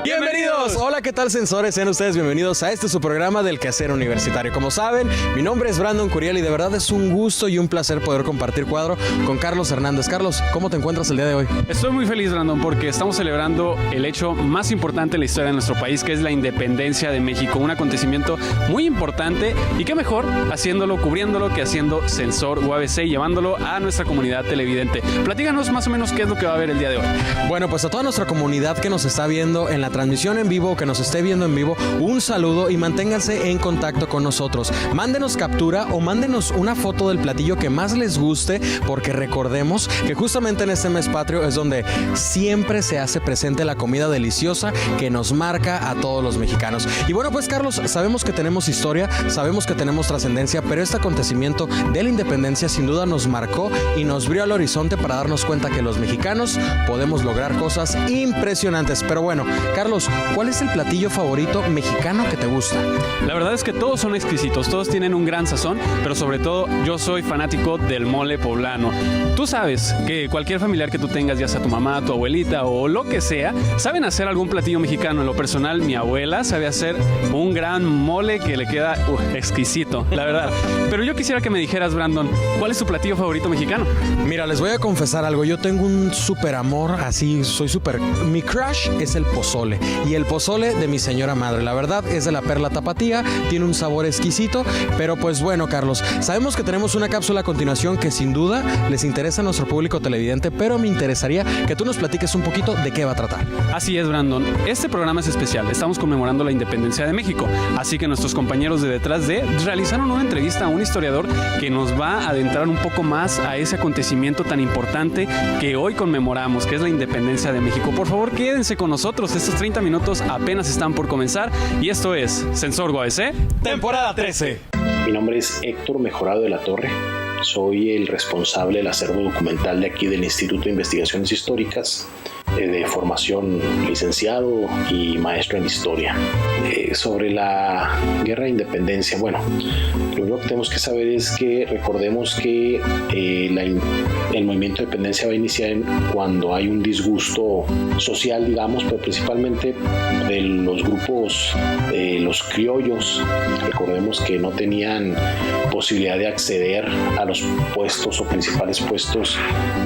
Bienvenidos. Hola, ¿qué tal, sensores? Sean ustedes bienvenidos a su programa del quehacer universitario. Como saben, mi nombre es Brandon Curiel y de verdad es un gusto y un placer poder compartir cuadro con Carlos Hernández. Carlos, ¿cómo te encuentras el día de hoy? Estoy muy feliz, Brandon, porque estamos celebrando el hecho más importante en la historia de nuestro país, que es la independencia de México. Un acontecimiento muy importante y qué mejor haciéndolo, cubriéndolo, que haciendo Sensor UABC y llevándolo a nuestra comunidad televidente. Platíganos más o menos qué es lo que va a haber el día de hoy. Bueno, pues a toda nuestra comunidad que nos está viendo en la transmisión en vivo, que nos esté viendo en vivo, un saludo y manténganse en contacto con nosotros. Mándenos captura o mándenos una foto del platillo que más les guste, porque recordemos que justamente en este mes patrio es donde siempre se hace presente la comida deliciosa que nos marca a todos los mexicanos. Y bueno, pues Carlos, sabemos que tenemos historia, sabemos que tenemos trascendencia, pero este acontecimiento de la independencia sin duda nos marcó y nos abrió al horizonte para darnos cuenta que los mexicanos podemos lograr cosas impresionantes. Pero bueno, Carlos, ¿cuál es el platillo favorito mexicano que te gusta? La verdad es que todos son exquisitos, todos tienen un gran sazón, pero sobre todo yo soy fanático del mole poblano. Tú sabes que cualquier familiar que tú tengas, ya sea tu mamá, tu abuelita o lo que sea, saben hacer algún platillo mexicano. En lo personal, mi abuela sabe hacer un gran mole que le queda exquisito, la verdad. Pero yo quisiera que me dijeras, Brandon, ¿cuál es tu platillo favorito mexicano? Mira, les voy a confesar algo. Yo tengo un súper amor, así soy súper... Mi crush es el pozole. Y el pozole de mi señora madre. La verdad es de la perla tapatía, tiene un sabor exquisito. Pero pues bueno, Carlos, sabemos que tenemos una cápsula a continuación que sin duda les interesa a nuestro público televidente, pero me interesaría que tú nos platiques un poquito de qué va a tratar. Así es, Brandon. Este programa es especial. Estamos conmemorando la independencia de México. Así que nuestros compañeros de Detrás de realizaron una entrevista a un historiador que nos va a adentrar un poco más a ese acontecimiento tan importante que hoy conmemoramos, que es la independencia de México. Por favor, quédense con nosotros. Estos 30 minutos apenas están por comenzar y esto es Sensor UABC, temporada 13. Mi nombre es Héctor Mejorado de la Torre. Soy el responsable del acervo documental de aquí del Instituto de Investigaciones Históricas, de formación licenciado y maestro en historia. Sobre la guerra de independencia, bueno, lo primero que tenemos que saber es que recordemos que el movimiento de independencia va a iniciar cuando hay un disgusto social, digamos, pero principalmente de los grupos, los criollos. Recordemos que no tenían posibilidad de acceder a los puestos o principales puestos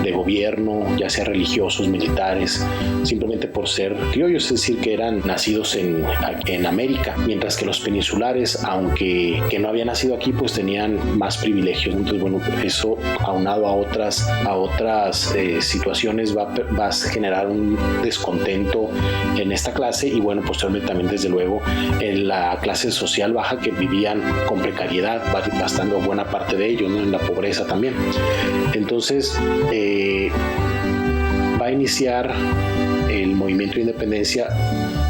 de gobierno, ya sea religiosos, militares, simplemente por ser criollos, es decir, que eran nacidos en América, mientras que los peninsulares, aunque que no habían nacido aquí, pues tenían más privilegios. Entonces, bueno, eso aunado a otras situaciones va a generar un descontento en esta clase y bueno, posteriormente también desde luego en la clase social baja, que vivían con precariedad, bastante buena parte de ellos, ¿no? En la pobreza también. Entonces va a iniciar el movimiento de independencia.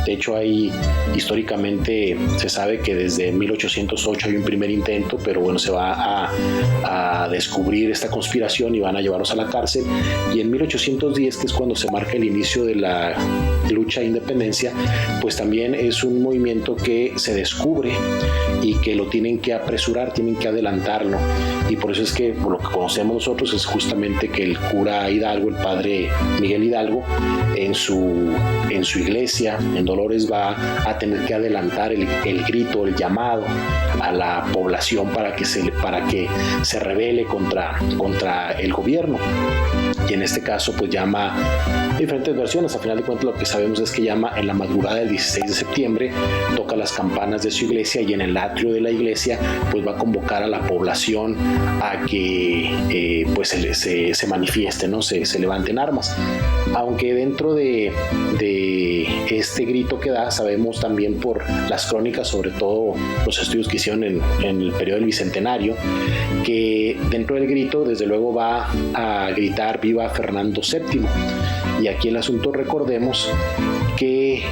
De hecho, históricamente se sabe que desde 1808 hay un primer intento, pero bueno, se va a descubrir esta conspiración y van a llevarlos a la cárcel. Y en 1810, que es cuando se marca el inicio de la lucha de independencia, pues también es un movimiento que se descubre y que lo tienen que apresurar, tienen que adelantarlo. Y por eso es que lo que conocemos nosotros es justamente que el cura Hidalgo, el padre Miguel Hidalgo, en su iglesia, en Dolores, va a tener que adelantar el grito, el llamado a la población para que se rebele contra el gobierno. Y en este caso pues llama diferentes versiones. A final de cuentas lo que sabemos es que llama en la madrugada del 16 de septiembre, toca las campanas de su iglesia y en el atrio de la iglesia pues va a convocar a la población a que pues se manifieste, ¿no? Se levanten armas. Aunque dentro de este grito que da, sabemos también por las crónicas, sobre todo los estudios que hicieron en el periodo del Bicentenario, que dentro del grito desde luego va a gritar viva Fernando VII. Y aquí el asunto, recordemos que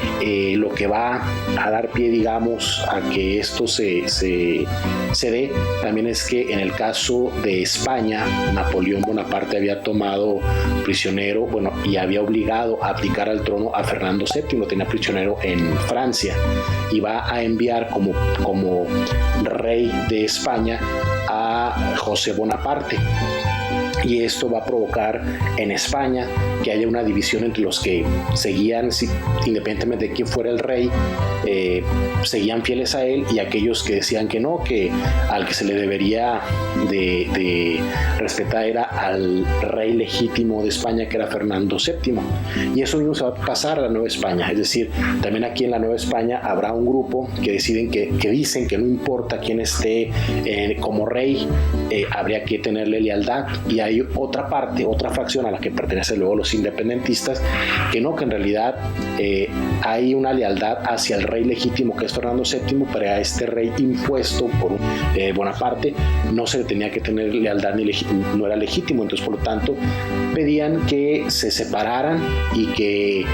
lo que va a dar pie, digamos, a que esto se dé, también es que en el caso de España, Napoleón Bonaparte había tomado prisionero, bueno, y había obligado a abdicar al trono a Fernando VII, lo tenía prisionero en Francia, y va a enviar como rey de España a José Bonaparte. y esto va a provocar en España que haya una división entre los que seguían, independientemente de quién fuera el rey, seguían fieles a él, y aquellos que decían que no, que al que se le debería de respetar era al rey legítimo de España, que era Fernando VII. Y eso mismo se va a pasar a la Nueva España, es decir, también aquí en la Nueva España habrá un grupo que dicen que no importa quién esté como rey, habría que tenerle lealtad, y hay otra parte, otra fracción a la que pertenecen luego los independentistas, que en realidad hay una lealtad hacia el rey legítimo, que es Fernando VII, pero a este rey impuesto por Bonaparte no se le tenía que tener lealtad, no era legítimo. Entonces, por lo tanto, pedían que se separaran y que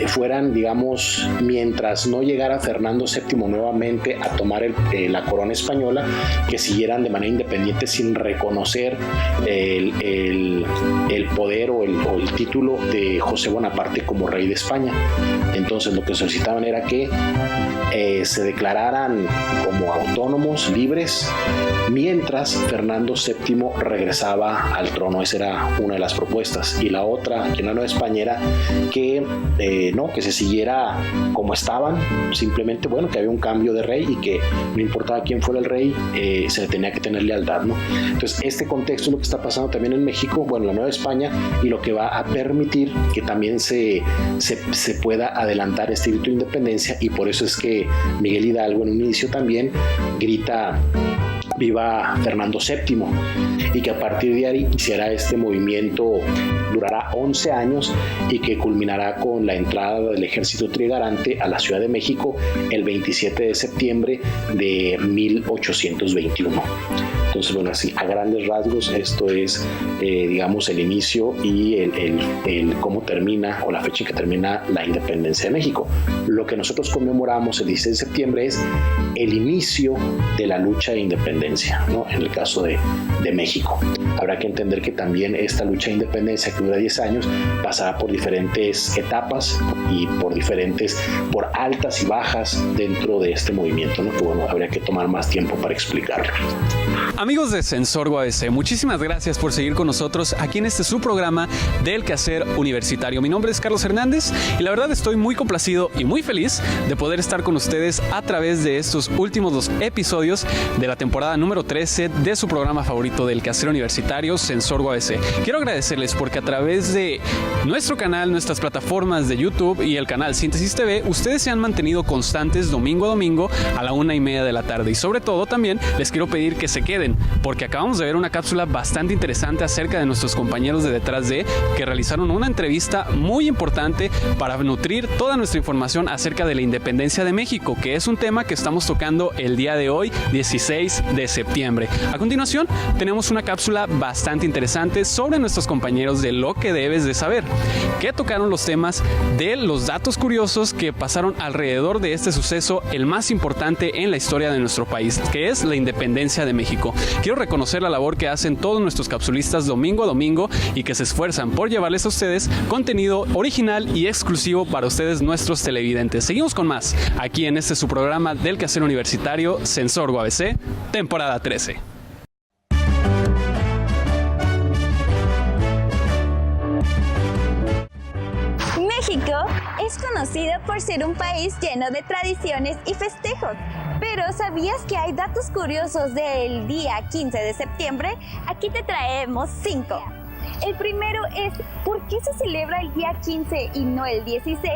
fueran, digamos, mientras no llegara Fernando VII nuevamente a tomar la corona española, que siguieran de manera independiente sin reconocer el poder o el título de José Bonaparte como rey de España. Entonces, lo que solicitaban era que se declararan como autónomos, libres, mientras Fernando VII regresaba al trono. Esa era una de las propuestas. Y la otra, que en la Nueva España, era que se siguiera como estaban, simplemente, que había un cambio de rey y que no importaba quién fuera el rey, se le tenía que tener lealtad, ¿no? Entonces, este contexto es lo que está pasando también en México, en la Nueva España, y lo que va a permitir que también se pueda adelantar este grito de independencia. Y por eso es que Miguel Hidalgo en un inicio también grita viva Fernando VII, y que a partir de ahí iniciará este movimiento, durará 11 años y que culminará con la entrada del ejército trigarante a la Ciudad de México el 27 de septiembre de 1821. Entonces, así a grandes rasgos, esto es, digamos, el inicio y el cómo termina, o la fecha en que termina la independencia de México. Lo que nosotros conmemoramos el 16 de septiembre es el inicio de la lucha de independencia, ¿no? En el caso de México. Habrá que entender que también esta lucha de independencia, que dura 10 años, pasará por diferentes etapas y por altas y bajas dentro de este movimiento, ¿no? Que habría que tomar más tiempo para explicarlo. Amigos de Sensorgo ABC, muchísimas gracias por seguir con nosotros aquí en su programa del Quehacer Universitario. Mi nombre es Carlos Hernández y la verdad estoy muy complacido y muy feliz de poder estar con ustedes a través de estos últimos 2 episodios de la temporada número 13 de su programa favorito del Quehacer Universitario, Sensorgo ABC. Quiero agradecerles porque a través de nuestro canal, nuestras plataformas de YouTube y el canal Síntesis TV, ustedes se han mantenido constantes domingo a domingo a la 1:30 de la tarde. Y sobre todo también les quiero pedir que se queden, porque acabamos de ver una cápsula bastante interesante acerca de nuestros compañeros de Detrás de, que realizaron una entrevista muy importante para nutrir toda nuestra información acerca de la independencia de México, que es un tema que estamos tocando el día de hoy, 16 de septiembre. A continuación, tenemos una cápsula bastante interesante sobre nuestros compañeros de Lo que debes de saber, que tocaron los temas de los datos curiosos que pasaron alrededor de este suceso, el más importante en la historia de nuestro país, que es la independencia de México. Quiero reconocer la labor que hacen todos nuestros capsulistas domingo a domingo y que se esfuerzan por llevarles a ustedes contenido original y exclusivo para ustedes, nuestros televidentes. Seguimos con más aquí en su programa del Quehacer Universitario, Sensorgo ABC, temporada 13. México es conocido por ser un país lleno de tradiciones y festejos. Pero ¿sabías que hay datos curiosos del día 15 de septiembre? Aquí te traemos 5. El primero es, ¿por qué se celebra el día 15 y no el 16?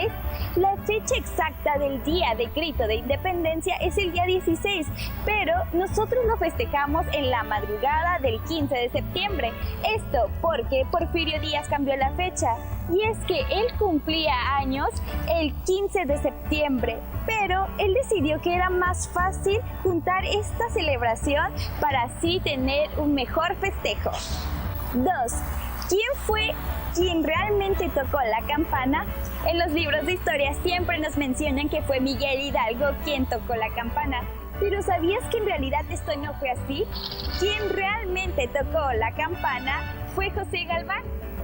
La fecha exacta del día de grito de independencia es el día 16, pero nosotros lo festejamos en la madrugada del 15 de septiembre. Esto porque Porfirio Díaz cambió la fecha, y es que él cumplía años el 15 de septiembre, pero él decidió que era más fácil juntar esta celebración para así tener un mejor festejo. 2. ¿Quién fue quien realmente tocó la campana? En los libros de historia siempre nos mencionan que fue Miguel Hidalgo quien tocó la campana. Pero ¿sabías que en realidad esto no fue así? Quien realmente tocó la campana fue José Galván,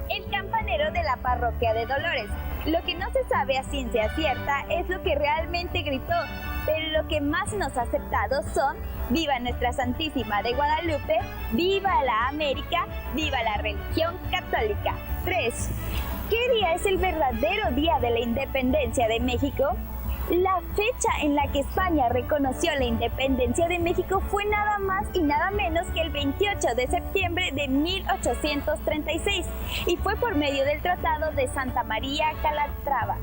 el campanero de la parroquia de Dolores. Lo que no se sabe a ciencia cierta es lo que realmente gritó, pero lo que más nos ha aceptado son ¡Viva nuestra Santísima de Guadalupe! ¡Viva la América! ¡Viva la religión católica! 3. ¿Qué día es el verdadero día de la independencia de México? La fecha en la que España reconoció la independencia de México fue nada más y nada menos que el 28 de septiembre de 1836 y fue por medio del Tratado de Santa María Calatrava,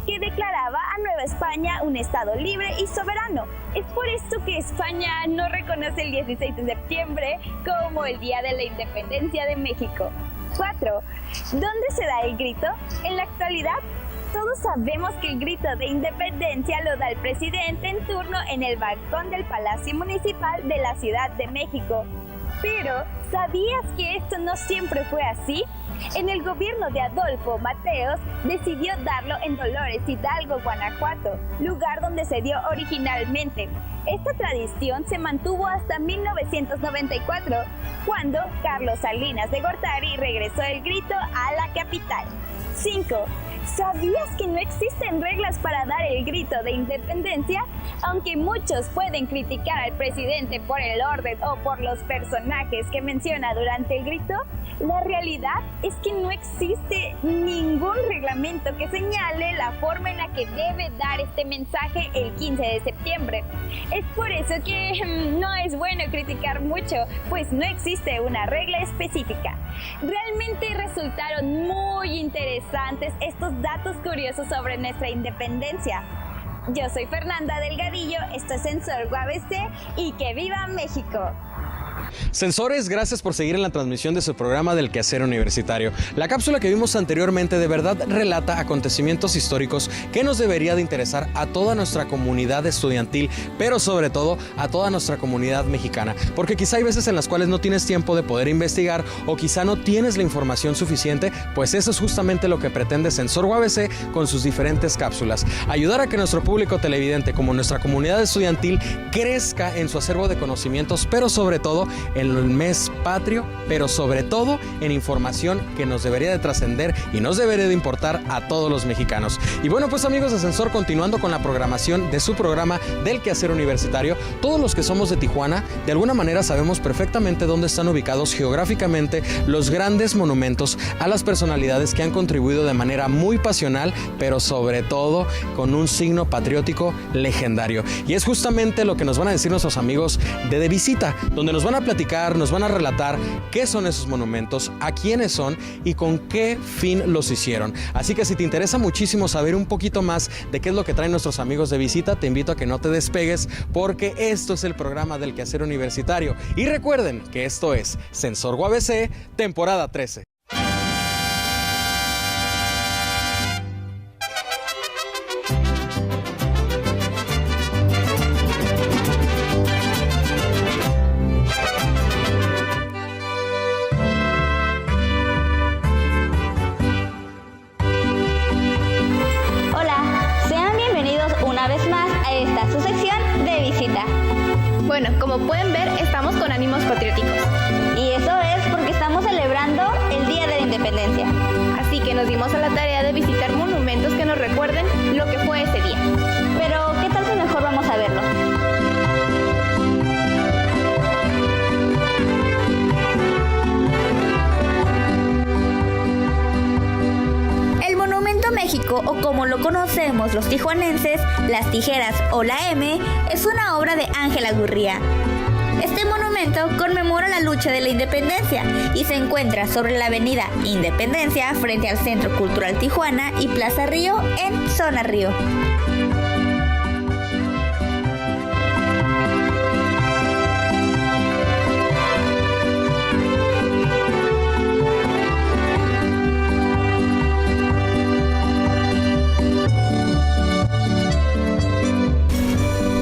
que declaraba a Nueva España un estado libre y soberano. Es por esto que España no reconoce el 16 de septiembre como el Día de la Independencia de México. 4. ¿Dónde se da el grito? En la actualidad, todos sabemos que el grito de independencia lo da el presidente en turno en el balcón del Palacio Municipal de la Ciudad de México. Pero, ¿sabías que esto no siempre fue así? En el gobierno de Adolfo Mateos decidió darlo en Dolores Hidalgo, Guanajuato, lugar donde se dio originalmente. Esta tradición se mantuvo hasta 1994, cuando Carlos Salinas de Gortari regresó el grito a la capital. 5. ¿Sabías que no existen reglas para dar el grito de independencia? Aunque muchos pueden criticar al presidente por el orden o por los personajes que menciona durante el grito, la realidad es que no existe ningún reglamento que señale la forma en la que debe dar este mensaje el 15 de septiembre. Es por eso que no es bueno criticar mucho, pues no existe una regla específica. Realmente resultaron muy interesantes estos datos curiosos sobre nuestra independencia. Yo soy Fernanda Delgadillo, esto es Sensor UABC y ¡que viva México! Sensores, gracias por seguir en la transmisión de su programa del Quehacer Universitario. La cápsula que vimos anteriormente de verdad relata acontecimientos históricos que nos debería de interesar a toda nuestra comunidad estudiantil, pero sobre todo a toda nuestra comunidad mexicana, porque quizá hay veces en las cuales no tienes tiempo de poder investigar o quizá no tienes la información suficiente, pues eso es justamente lo que pretende Sensor UABC con sus diferentes cápsulas, ayudar a que nuestro público televidente como nuestra comunidad estudiantil crezca en su acervo de conocimientos, pero sobre todo en el mes patrio, pero sobre todo en información que nos debería de trascender y nos debería de importar a todos los mexicanos. Y bueno, pues amigos de Sensor, continuando con la programación de su programa del Quehacer Universitario, todos los que somos de Tijuana, de alguna manera sabemos perfectamente dónde están ubicados geográficamente los grandes monumentos a las personalidades que han contribuido de manera muy pasional, pero sobre todo con un signo patriótico legendario. Y es justamente lo que nos van a decir nuestros amigos de Visita, donde nos van a platicar, nos van a relatar qué son esos monumentos, a quiénes son y con qué fin los hicieron. Así que si te interesa muchísimo saber un poquito más de qué es lo que traen nuestros amigos de Visita, te invito a que no te despegues, porque esto es el programa del Quehacer Universitario. Y recuerden que esto es Sensor UABC, temporada 13. Su sección de Visita. Bueno, como pueden ver, estamos con ánimos patrióticos. Y eso es porque estamos celebrando el Día de la Independencia. Así que nos dimos a la tarea de visitar monumentos que nos recuerden lo que fue ese día. Pero, ¿qué tal si mejor vamos a verlo? México, o como lo conocemos los tijuanenses, Las Tijeras o la M, es una obra de Ángel Gurría. Este monumento conmemora la lucha de la independencia y se encuentra sobre la avenida Independencia frente al Centro Cultural Tijuana y Plaza Río en Zona Río.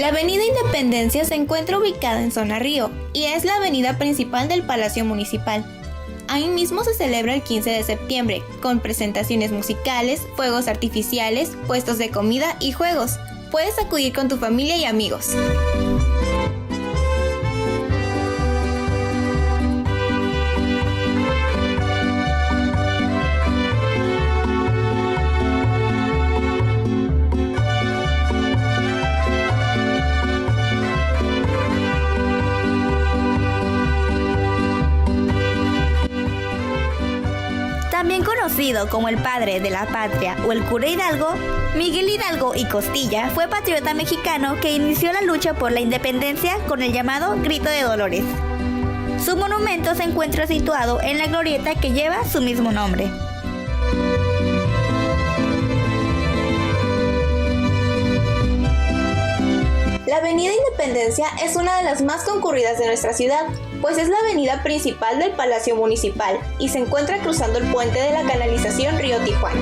La avenida Independencia se encuentra ubicada en Zona Río y es la avenida principal del Palacio Municipal. Ahí mismo se celebra el 15 de septiembre, con presentaciones musicales, fuegos artificiales, puestos de comida y juegos. Puedes acudir con tu familia y amigos. También conocido como el padre de la patria o el cura Hidalgo, Miguel Hidalgo y Costilla fue patriota mexicano que inició la lucha por la independencia con el llamado Grito de Dolores. Su monumento se encuentra situado en la glorieta que lleva su mismo nombre. La Avenida Independencia es una de las más concurridas de nuestra ciudad, pues es la avenida principal del Palacio Municipal y se encuentra cruzando el puente de la canalización Río Tijuana.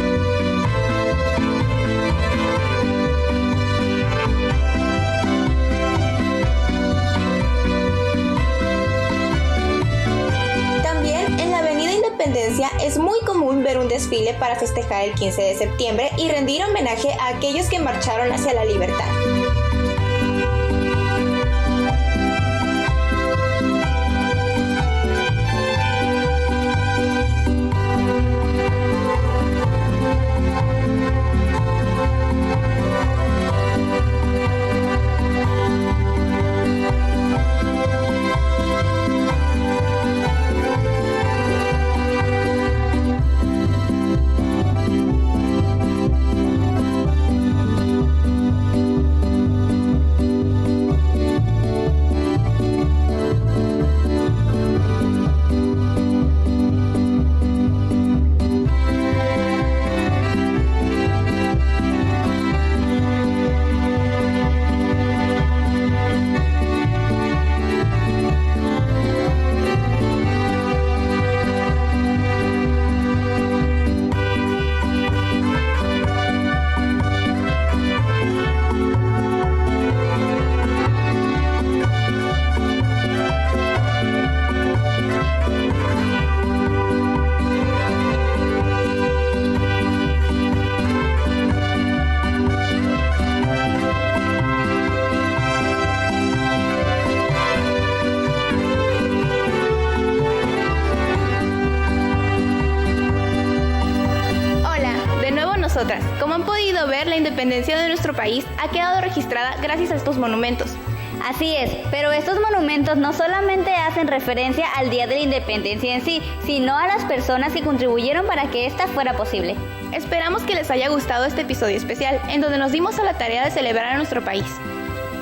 También en la Avenida Independencia es muy común ver un desfile para festejar el 15 de septiembre y rendir homenaje a aquellos que marcharon hacia la libertad. Como han podido ver, la independencia de nuestro país ha quedado registrada gracias a estos monumentos. Así es, pero estos monumentos no solamente hacen referencia al Día de la Independencia en sí, sino a las personas que contribuyeron para que esta fuera posible. Esperamos que les haya gustado este episodio especial, en donde nos dimos a la tarea de celebrar a nuestro país.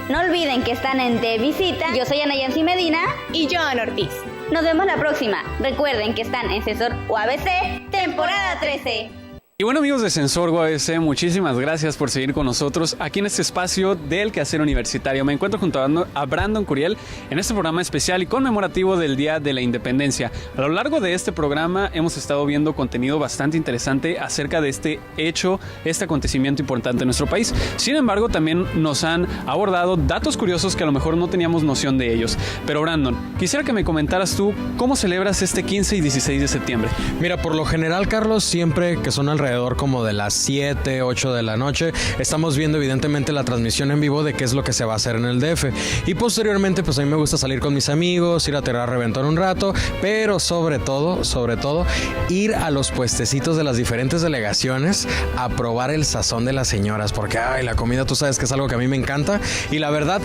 No olviden que están en De Visita. Yo soy Ana Yancy Medina. Y yo, Ana Ortiz. Nos vemos la próxima. Recuerden que están en Sensor UABC, temporada 13. Y bueno, amigos de Sensor UABC, muchísimas gracias por seguir con nosotros aquí en este espacio del quehacer universitario. Me encuentro junto a Brandon Curiel en este programa especial y conmemorativo del Día de la Independencia. A lo largo de este programa hemos estado viendo contenido bastante interesante acerca de este hecho, este acontecimiento importante en nuestro país. Sin embargo, también nos han abordado datos curiosos que a lo mejor no teníamos noción de ellos. Pero Brandon, quisiera que me comentaras tú cómo celebras este 15 y 16 de septiembre. Mira, por lo general, Carlos, siempre que son alrededor como de las 7, 8 de la noche, estamos viendo evidentemente la transmisión en vivo de qué es lo que se va a hacer en el DF. Y posteriormente, pues a mí me gusta salir con mis amigos, ir a tirar reventón un rato, pero sobre todo, ir a los puestecitos de las diferentes delegaciones a probar el sazón de las señoras, porque la comida tú sabes que es algo que a mí me encanta y la verdad,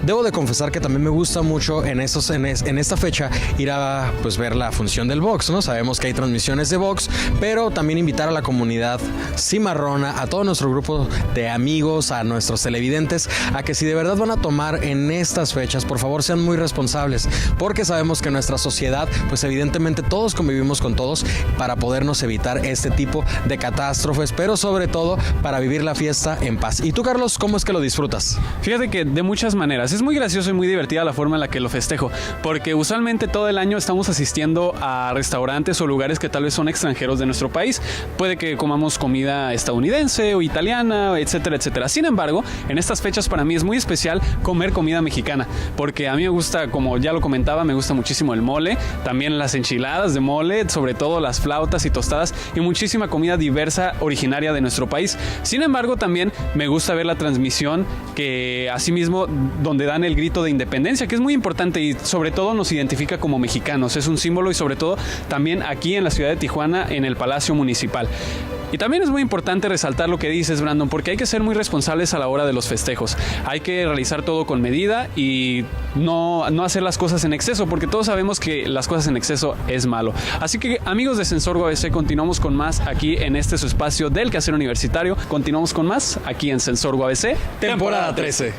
debo de confesar que también me gusta mucho en esta fecha ir a pues ver la función del box, ¿no? Sabemos que hay transmisiones de box, pero también invitar a la comunidad cimarrona, a todo nuestro grupo de amigos, a nuestros televidentes, a que si de verdad van a tomar en estas fechas, por favor sean muy responsables, porque sabemos que nuestra sociedad, pues evidentemente todos convivimos con todos para podernos evitar este tipo de catástrofes, pero sobre todo para vivir la fiesta en paz. ¿Y tú, Carlos, cómo es que lo disfrutas? Fíjate que de muchas maneras. Es muy gracioso y muy divertida la forma en la que lo festejo, porque usualmente todo el año estamos asistiendo a restaurantes o lugares que tal vez son extranjeros de nuestro país. Puede que comamos comida estadounidense o italiana, etcétera, etcétera. Sin embargo, en estas fechas para mí es muy especial comer comida mexicana, porque a mí me gusta, como ya lo comentaba, me gusta muchísimo el mole, también las enchiladas de mole, sobre todo las flautas y tostadas y muchísima comida diversa originaria de nuestro país. Sin embargo, también me gusta ver la transmisión que asimismo donde dan el grito de independencia, que es muy importante y sobre todo nos identifica como mexicanos, es un símbolo y sobre todo también aquí en la ciudad de Tijuana en el Palacio Municipal. Y también es muy importante resaltar lo que dices, Brandon, porque hay que ser muy responsables a la hora de los festejos. Hay que realizar todo con medida y no hacer las cosas en exceso, porque todos sabemos que las cosas en exceso es malo. Así que, amigos de Sensorgo ABC, continuamos con más aquí en este su espacio del quehacer universitario. Continuamos con más aquí en Sensorgo ABC, temporada 13.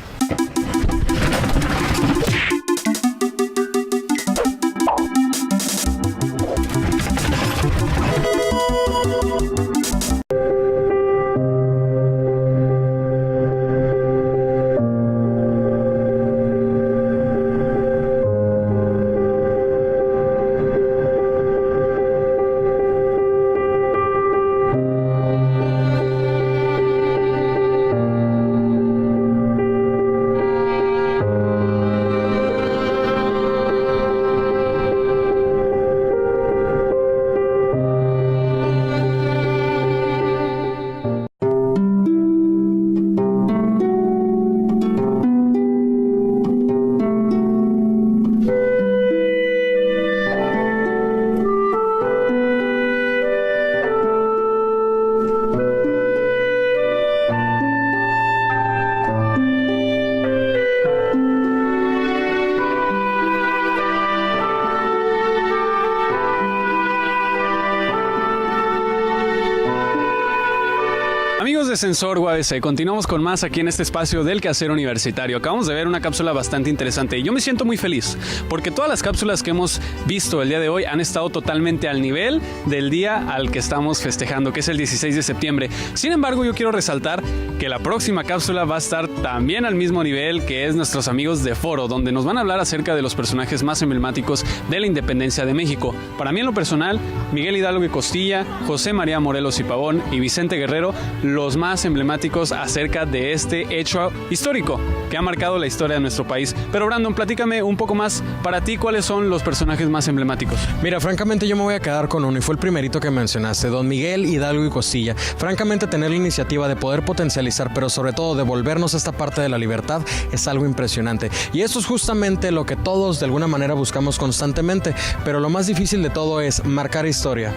Amigos de Sensorgo ABC, continuamos con más aquí en este espacio del quehacer universitario. Acabamos de ver una cápsula bastante interesante y yo me siento muy feliz porque todas las cápsulas que hemos visto el día de hoy han estado totalmente al nivel del día al que estamos festejando, que es el 16 de septiembre. Sin embargo, yo quiero resaltar que la próxima cápsula va a estar también al mismo nivel, que es nuestros amigos de Foro, donde nos van a hablar acerca de los personajes más emblemáticos de la independencia de México. Para mí, en lo personal, Miguel Hidalgo y Costilla, José María Morelos y Pavón y Vicente Guerrero, los más emblemáticos acerca de este hecho histórico que ha marcado la historia de nuestro país. Pero Brandon, platícame un poco más, para ti, ¿cuáles son los personajes más emblemáticos? Mira, francamente yo me voy a quedar con uno y fue el primerito que mencionaste, don Miguel Hidalgo y Costilla. Francamente, tener la iniciativa de poder potencializar, pero sobre todo devolvernos esta parte de la libertad es algo impresionante. Y eso es justamente lo que todos de alguna manera buscamos constantemente, pero lo más difícil de todo es marcar historia.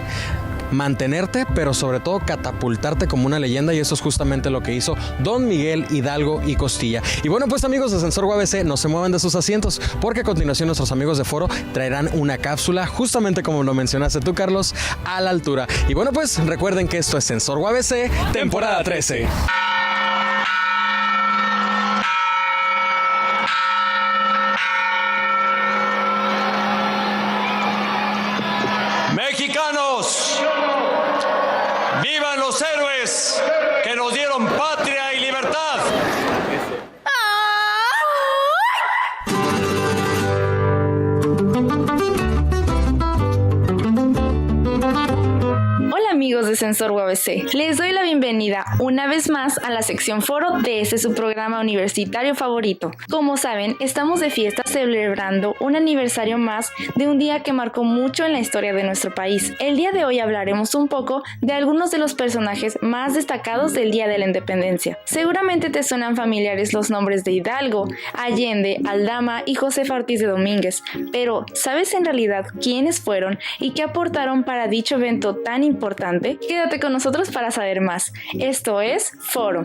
Mantenerte, pero sobre todo catapultarte como una leyenda, y eso es justamente lo que hizo don Miguel Hidalgo y Costilla. Y bueno, pues amigos de Sensorgo ABC, no se muevan de sus asientos, porque a continuación nuestros amigos de Foro traerán una cápsula, justamente como lo mencionaste tú, Carlos, a la altura. Y bueno, pues recuerden que esto es Sensorgo ABC, temporada 13. Mexicanos, vivan los héroes que nos dieron patria y libertad. Amigos de Sensorgo ABC, les doy la bienvenida una vez más a la sección Foro de este su programa universitario favorito. Como saben, estamos de fiesta celebrando un aniversario más de un día que marcó mucho en la historia de nuestro país. El día de hoy hablaremos un poco de algunos de los personajes más destacados del Día de la Independencia. Seguramente te suenan familiares los nombres de Hidalgo, Allende, Aldama y Josefa Ortiz de Domínguez, pero ¿sabes en realidad quiénes fueron y qué aportaron para dicho evento tan importante? Quédate con nosotros para saber más. Esto es Foro.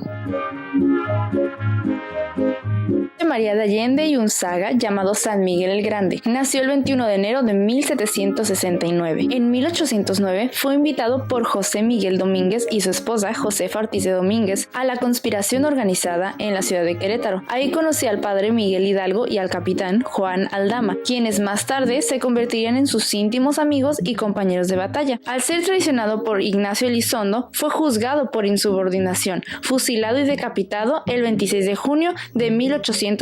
María de Allende y Unzaga, llamado San Miguel el Grande, nació el 21 de enero de 1769. En 1809 fue invitado por José Miguel Domínguez y su esposa Josefa Ortiz de Domínguez a la conspiración organizada en la ciudad de Querétaro. Ahí conoció al padre Miguel Hidalgo y al capitán Juan Aldama, quienes más tarde se convertirían en sus íntimos amigos y compañeros de batalla. Al ser traicionado por Ignacio Elizondo, fue juzgado por insubordinación, fusilado y decapitado el 26 de junio de 1811.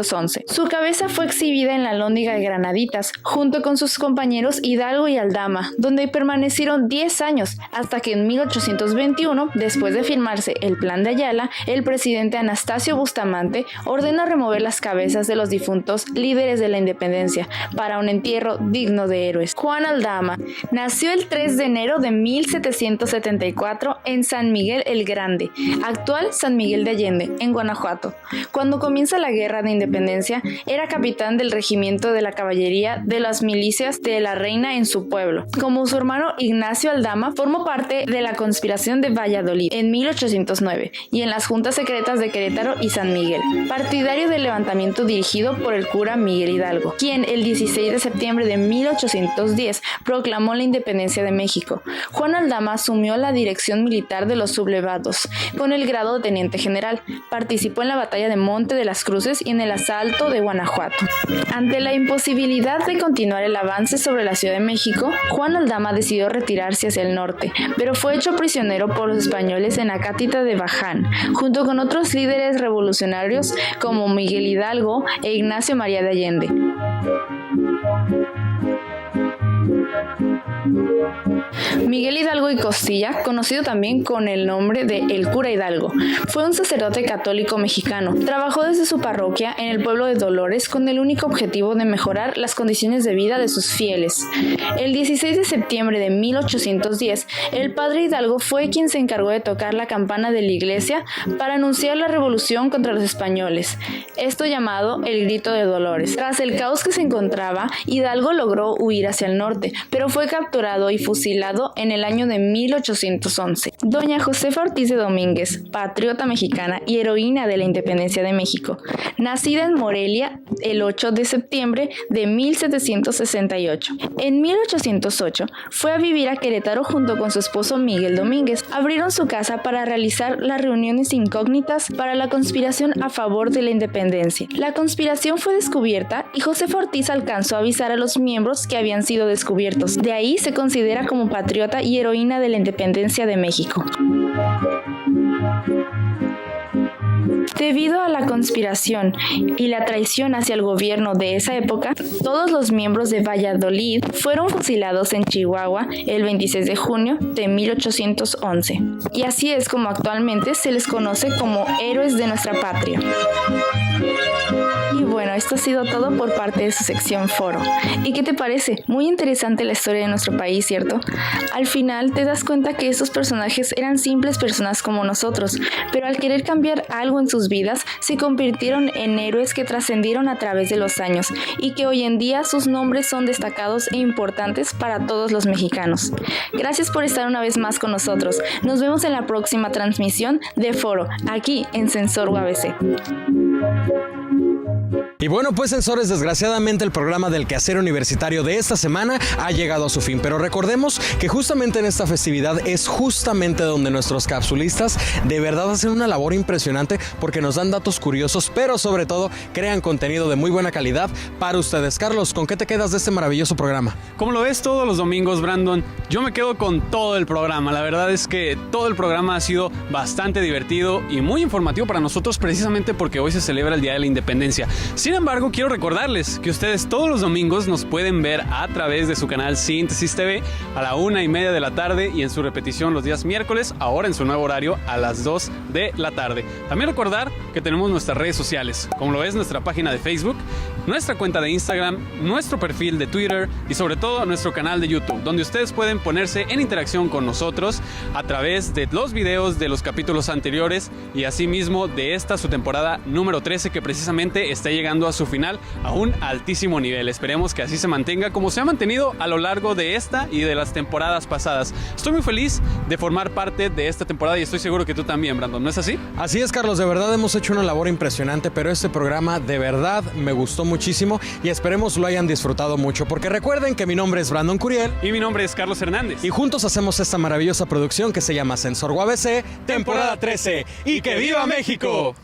Su cabeza fue exhibida en la Alhóndiga de Granaditas, junto con sus compañeros Hidalgo y Aldama, donde permanecieron 10 años, hasta que en 1821, después de firmarse el Plan de Ayala, el presidente Anastasio Bustamante ordenó remover las cabezas de los difuntos líderes de la independencia para un entierro digno de héroes. Juan Aldama nació el 3 de enero de 1774 en San Miguel el Grande, actual San Miguel de Allende, en Guanajuato. Cuando comienza la Guerra de Independencia independencia, era capitán del regimiento de la caballería de las milicias de la reina en su pueblo. Como su hermano Ignacio Aldama, formó parte de la conspiración de Valladolid en 1809 y en las juntas secretas de Querétaro y San Miguel, partidario del levantamiento dirigido por el cura Miguel Hidalgo, quien el 16 de septiembre de 1810 proclamó la independencia de México. Juan Aldama asumió la dirección militar de los sublevados con el grado de teniente general. Participó en la batalla de Monte de las Cruces y en el asalto de Guanajuato. Ante la imposibilidad de continuar el avance sobre la Ciudad de México, Juan Aldama decidió retirarse hacia el norte, pero fue hecho prisionero por los españoles en Acátita de Baján, junto con otros líderes revolucionarios como Miguel Hidalgo e Ignacio María de Allende. Miguel Hidalgo y Costilla, conocido también con el nombre de El Cura Hidalgo, fue un sacerdote católico mexicano. Trabajó desde su parroquia en el pueblo de Dolores con el único objetivo de mejorar las condiciones de vida de sus fieles. El 16 de septiembre de 1810, el padre Hidalgo fue quien se encargó de tocar la campana de la iglesia para anunciar la revolución contra los españoles, esto llamado el Grito de Dolores. Tras el caos que se encontraba, Hidalgo logró huir hacia el norte, pero fue capturado y fusilado en el año de 1811. Doña Josefa Ortiz de Domínguez, patriota mexicana y heroína de la independencia de México, nacida en Morelia el 8 de septiembre de 1768. En 1808 fue a vivir a Querétaro junto con su esposo Miguel Domínguez. Abrieron su casa para realizar las reuniones incógnitas para la conspiración a favor de la independencia. La conspiración fue descubierta y Josefa Ortiz alcanzó a avisar a los miembros que habían sido descubiertos. De ahí se considera como patriota y heroína de la independencia de México. Debido a la conspiración y la traición hacia el gobierno de esa época, todos los miembros de Valladolid fueron fusilados en Chihuahua el 26 de junio de 1811. Y así es como actualmente se les conoce como héroes de nuestra patria. Y bueno, esto ha sido todo por parte de su sección Foro. ¿Y qué te parece? Muy interesante la historia de nuestro país, ¿cierto? Al final te das cuenta que estos personajes eran simples personas como nosotros, pero al querer cambiar algo en sus vidas, se convirtieron en héroes que trascendieron a través de los años y que hoy en día sus nombres son destacados e importantes para todos los mexicanos. Gracias por estar una vez más con nosotros. Nos vemos en la próxima transmisión de Foro, aquí en Sensor UABC. Y bueno, pues sensores, desgraciadamente el programa del quehacer universitario de esta semana ha llegado a su fin, pero recordemos que justamente en esta festividad es justamente donde nuestros capsulistas de verdad hacen una labor impresionante porque nos dan datos curiosos, pero sobre todo crean contenido de muy buena calidad para ustedes. Carlos, ¿con qué te quedas de este maravilloso programa? Como lo ves todos los domingos, Brandon, yo me quedo con todo el programa. La verdad es que todo el programa ha sido bastante divertido y muy informativo para nosotros, precisamente porque hoy se celebra el Día de la Independencia. Sin embargo, quiero recordarles que ustedes todos los domingos nos pueden ver a través de su canal Síntesis TV a la 1:30 de la tarde y en su repetición los días miércoles, ahora en su nuevo horario a las 2 de la tarde. También recordar que tenemos nuestras redes sociales, como lo es nuestra página de Facebook, nuestra cuenta de Instagram, nuestro perfil de Twitter y sobre todo nuestro canal de YouTube, donde ustedes pueden ponerse en interacción con nosotros a través de los videos de los capítulos anteriores y asimismo de esta su temporada número 13, que precisamente está llegando a su final a un altísimo nivel. Esperemos que así se mantenga como se ha mantenido a lo largo de esta y de las temporadas pasadas. Estoy muy feliz de formar parte de esta temporada y estoy seguro que tú también, Brandon, ¿no es así? Así es, Carlos, de verdad hemos hecho una labor impresionante, pero este programa de verdad me gustó muchísimo y esperemos lo hayan disfrutado mucho, porque recuerden que mi nombre es Brandon Curiel y mi nombre es Carlos Hernández y juntos hacemos esta maravillosa producción que se llama Sensor UABC, temporada 13. ¡Y que viva México!